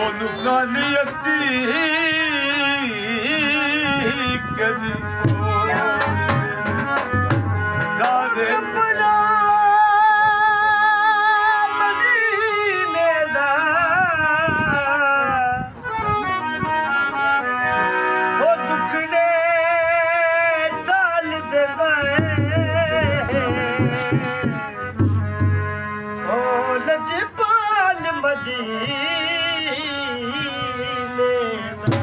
ਉਹਨੂੰ ਕਾਲੀਅਤੀ ਕਦੀ ਸਾਰੇ ਮਦੀਨੇ ਦਾ ਉਹ ਦੁਖੜੇ ਟਾਲ ਦੇਦਾ ਉਹ ਲਜਪਾਲ ਮਦੀਨੇ ਦਾ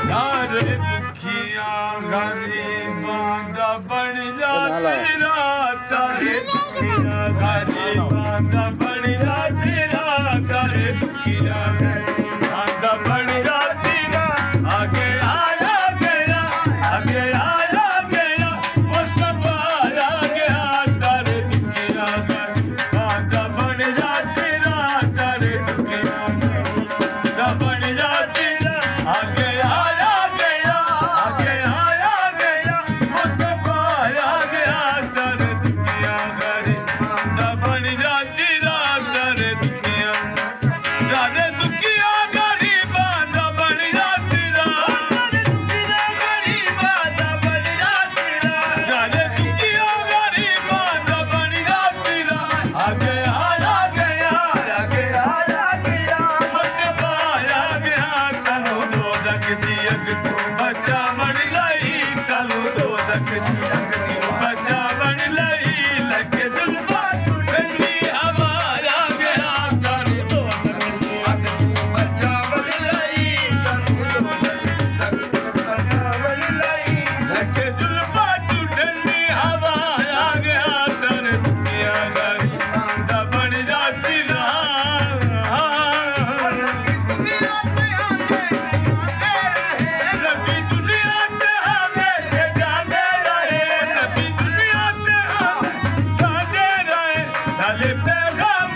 ਸਾਰੇ ਦੁਖੀਆਂ ਗਰੀਬਾਂ ਦਾ ਬਣ ਜਾ ਤੇਰਾ ਸਾਰੇ ਦੁਖੀਆਂ ਗਰੀਬਾਂ ਦਾ ਬਣ ਜਾ ਤੇਰਾ ਸਾਰੇ ਦੁਖੀਆਂ ਗਰੀਬਾਂ ਦਾ ਬਣ ਜਾ ਤੇਰਾ ਆਗੇ ਆਇਆ ਗਿਆ ਆਗੇ ਆਇਆ ਗਿਆ ਮੁਸਤਫਾ ਆ ਗਿਆ ਸਾਰੇ ਦੁਖੀਆਂ ਗਰੀਬਾਂ ਦਾ ਬਣ ਜਾ ਤੇਰਾ ਸਾਰੇ ਦੁਖੀਆਂ ਦਾ ਬਣ ਜਾ ਤੇਰਾ ਆਗੇ ਆਇਆ ਗਿਆ ਆਗੇ ਆਇਆ ਗਿਆ ਮੁਸਤਫਾ ਆ ਗਿਆ ਸਾਰੇ ਦੁਖੀਆਂ ਗਰੀਬਾਂ ਦਾ ਬਣ ਜਾ ਤੇਰਾ ਸਾਰੇ ਦੁਖੀਆਂ ਗਰੀਬਾਂ ਦਾ ਬਣ ਜਾ ਤੇਰਾ ਗਰੀਬਾਂ ਦਾ ਬਣ ਜਾ ਤੇਰਾ ਸਾਰੇ ਦੁਖੀਆਂ ਗਰੀਬਾਂ ਦਾ ਬਣ ਜਾ ਤੇਰਾ ਆਗੇ ਆਇਆ ਗਿਆ ਆਗੇ ਆਇਆ ਗਿਆ ਮੁਸਤਫਾ ਆ ਗਿਆ ਸਾਨੂੰ ਦੋਜ਼ਖ ਦੀ ਅੱਗ ਤੋਂ ਬਚਾ ਬਣ ਲਈ ਸਾਨੂੰ ਦੋਜ਼ਖ ਦੀ ਅੱਗ ਤੋਂ ਬਚਾ ਬਣ ਲਈ ਲੱਗੇ ਜ਼ੁਲਮਾਂ ਤੋਂ ਠੰਡੀ ਹਵਾ ਆ ਗਿਆ ਸਾਨੂੰ ਦੋਜ਼ਖ ਦੀ ਅੱਗ ਤੋਂ ਬਚਾ ਬਣ ਲਈ ਸਾਨੂੰ ਦੋਜ਼ਖ ਦੀ ਅੱਗ ਤੋਂ ਬਚਾ ਬਣ ਲਈ ਲੱਗੇ ਜ਼ੁਲਮਾਂ ਤੋਂ ਠੰਡੀ ਹਵਾ ਆ ਗਿਆ ਸਾਰੇ ਦੁਨੀਆ ਗਰੀਬਾਂ ਦਾ ਬਣ ਜਾ ਤੇਰਾ ਨਬੀ ਦੁਨੀਆ ਤੇ ਆਵੇ ਜਾਂਦੇ ਰਹੇ ਨਬੀ ਦੁਨੀਆ ਤੇ ਆਵੇ ਜਾਂਦੇ ਰਹੇ ਨਾਲੇ ਪੈਗਾਮ